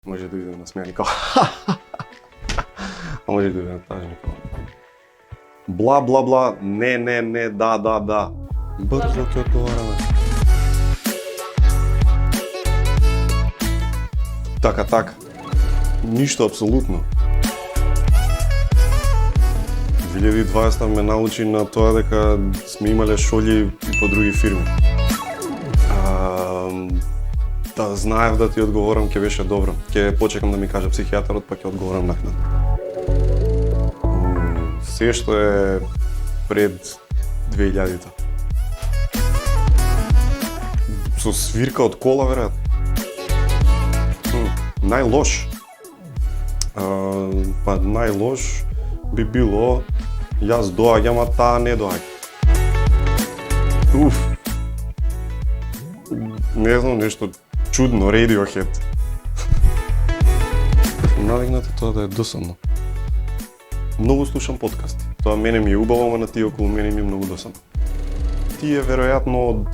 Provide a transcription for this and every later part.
Може да иде на смејани као а може да иде на тажни као бла бла бла, не, да. Брзо ќе одговараме. Така. Ништо апсолутно. 2020 ме научи на тоа дека сме имале шолји и по други фирми. Да знаев да ти одговорам ќе беше добро. Ќе почекам да ми каже психијатарот, па ќе одговорам накнадо. Се што е пред 2000-та. Со свирка од кола, веројатно. Најлош. Па најлош би било јас доаѓам, а таа не доаѓа. Не знам, нешто чудно, Radiohead. Навигнат тоа да е досадно. Многу слушам подкасти. Тоа мене ми е убаво, ама на тие околу мене ми е многу досадно. Тие веројатно од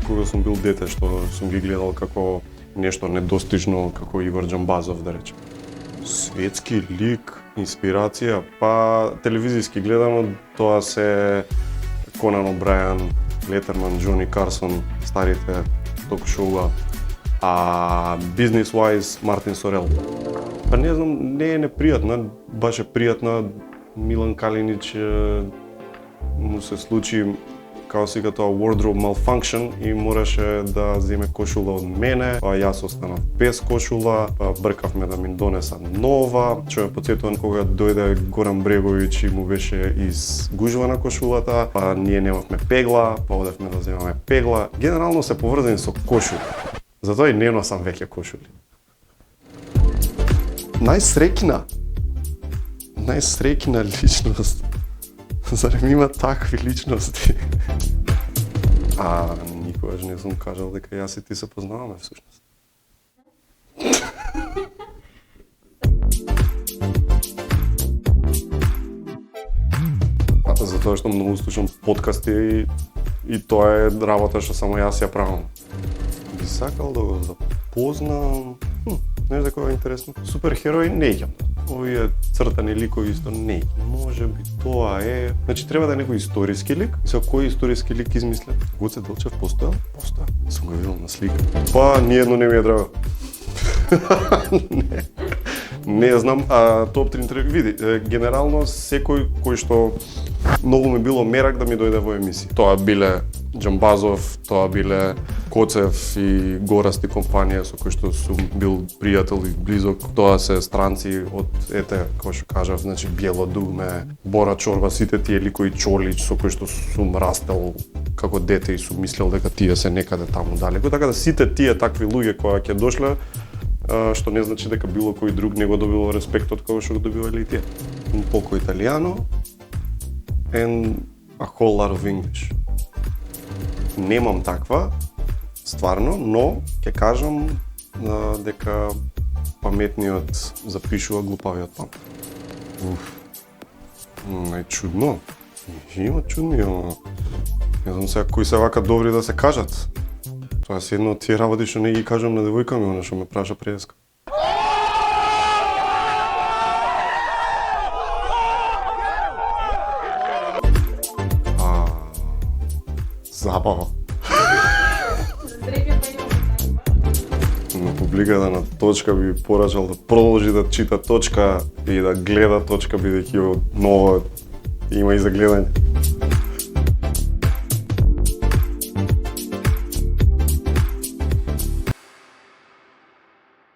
кога сум бил дете, што сум ги гледал како нешто недостижно, како Ивар Џамбазов, да речем. Светски лик, инспирација, па телевизиски гледано, тоа се Конан О'Брајан, Летерман, Джони Карсон, старите ток-шоуа, а бизнес-wise Мартин Сорел. Па не знам, не е непријатна, баш е пријатна. Милан Калинич му се случи као сега тоа wardrobe malfunction и мораше да земе кошула од мене, па јас останав без кошула, па бркавме да ми донеса нова, што ме потсетува кога дојде Горан Бреговиќ и му беше изгужвана кошулата, па ние немавме пегла, па одевме да земаме пегла. Генерално се поврзани со кошули. Затоа и не носам веќе кошули. Најсреќна личност. Зарем има такви личности? Никогаш не сум кажал дека јас и ти се познаваме всушност. Затоа што многу слушам подкасти и тоа е работа што само јас ја правам. Би сакал да го запознам. Знаеш дека е интересно? Суперхерои не иѓам. Овие цртани ликови исто не. Може би тоа е... Значи треба да е некој историски лик. Со кој историски лик измислен? Гоце Делчев постоел? Постоел. Сум го видел на слика. Па ниедно не ми е драго. Не знам, топ 3 интервју, види, генерално секој кој што многу ми било мерак да ми дојде во емисија. Тоа биле Џамбазов, тоа биле Коцев и Горасти компанија со кој што сум бил пријател и близок. Тоа се странци од, како што кажав, значи Биело дугме, Бора Чорба, сите тие ликови Чорлич со кој што сум растел како дете и сум мислел дека тие се некаде таму далеко. Така да сите тие такви луѓе кои ќе дошле, што не значи дека било кој друг не го добил респектот како што го добивале и тие. Un poco italiano and a whole lot of English. Немам таква, стварно, но ќе кажам дека паметниот запишува, глупавиот памет. Најчудно. Има чудни, ама не знам сега кои се вака добри да се кажат. Тоа е едно од тие работи што не ги кажам на девојка ми, она што ме праша преска. Забава. На публиката на Точка би порачал да продолжи да чита Точка и да гледа Точка, бидејќи од ново има и за гледање.